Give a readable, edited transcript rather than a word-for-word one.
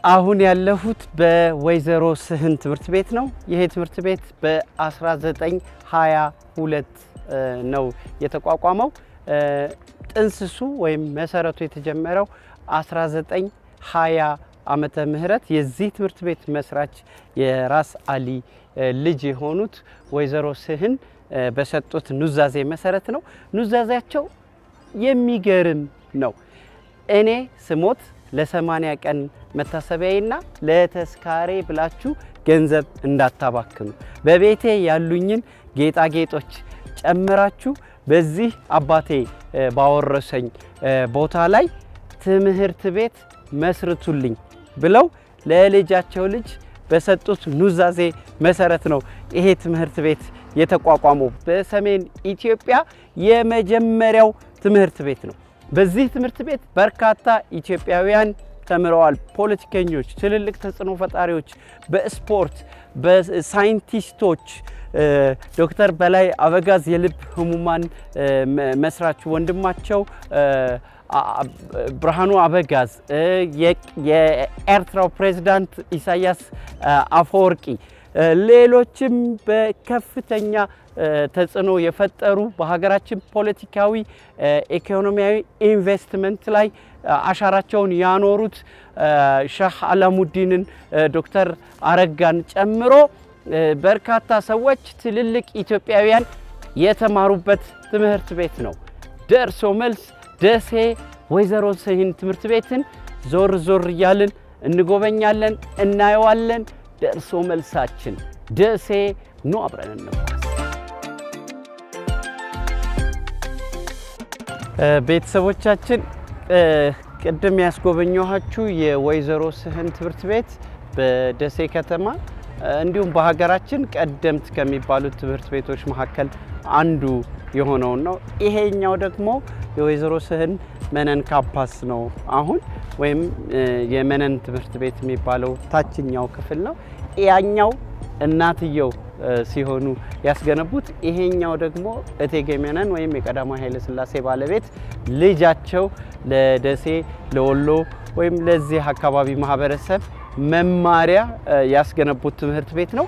አሁን ያለሁት በወይዘሮ ስህን ትምህርት ቤት ነው። ይሄ ትምህርት ቤት በ1922 ነው የተቋቋመው። ጥንስሱ ወይም መሰረቱ የተጀመረው 1920 ዓመተ ምህረት የዚህ ትምህርት ቤት መስራች የራስ አሊ ልጅ የሆኑት ወይዘሮ ስህን በሰጡት ኑዛዜ መሰረት ነው። ኑዛዜያቸው የሚገርም ነው። እኔ ስሞት ለ80 ቀን መታሰቢያዬና ለተስካሬ ብላችሁ ገንዘብ እንዳታባክኑ፣ በቤቴ ያሉኝን ጌጣጌጦች ጨምራችሁ በዚህ አባቴ ባወረሰኝ ቦታ ላይ ትምህርት ቤት መስርቱልኝ ብለው ለልጃቸው ልጅ በሰጡት ኑዛዜ መሰረት ነው ይሄ ትምህርት ቤት የተቋቋመው። በሰሜን ኢትዮጵያ የመጀመሪያው ትምህርት ቤት ነው። በዚህ ትምህርት ቤት በርካታ ኢትዮጵያውያን ተምረዋል። ፖለቲከኞች፣ ትልልቅ ተጽዕኖ ፈጣሪዎች፣ በስፖርት በሳይንቲስቶች ዶክተር በላይ አበጋዝ የልብ ህሙማን መስራች ወንድማቸው ብርሃኑ አበጋዝ፣ የኤርትራው ፕሬዝዳንት ኢሳያስ አፈወርቂ፣ ሌሎችም በከፍተኛ ተጽዕኖ የፈጠሩ በሀገራችን ፖለቲካዊ ኢኮኖሚያዊ ኢንቨስትመንት ላይ አሻራቸውን ያኖሩት ሼህ አላሙዲንን ዶክተር አረጋን ጨምሮ በርካታ ሰዎች ትልልቅ ኢትዮጵያውያን የተማሩበት ትምህርት ቤት ነው። ደርሶ መልስ ደሴ ወይዘሮ ስህን ትምህርት ቤትን ዞር ዞር እያልን እንጎበኛለን፣ እናየዋለን። ደርሶ መልሳችን ደሴ ኑ አብረን እንጓዝ። ቤተሰቦቻችን ቅድም ያስጎበኘኋችሁ የወይዘሮ ስህን ትምህርት ቤት በደሴ ከተማ እንዲሁም በሀገራችን ቀደምት ከሚባሉት ትምህርት ቤቶች መካከል አንዱ የሆነው ነው። ይሄኛው ደግሞ የወይዘሮ ስህን መነን ካምፓስ ነው። አሁን ወይም የመነን ትምህርት ቤት የሚባለው ታችኛው ክፍል ነው። ያኛው እናትየው ሲሆኑ ያስገነቡት፣ ይሄኛው ደግሞ እቴጌ መነን ወይም የቀዳማዊ ኃይለ ሥላሴ ባለቤት ልጃቸው ለደሴ ለወሎ ወይም ለዚህ አካባቢ ማህበረሰብ መማሪያ ያስገነቡት ትምህርት ቤት ነው።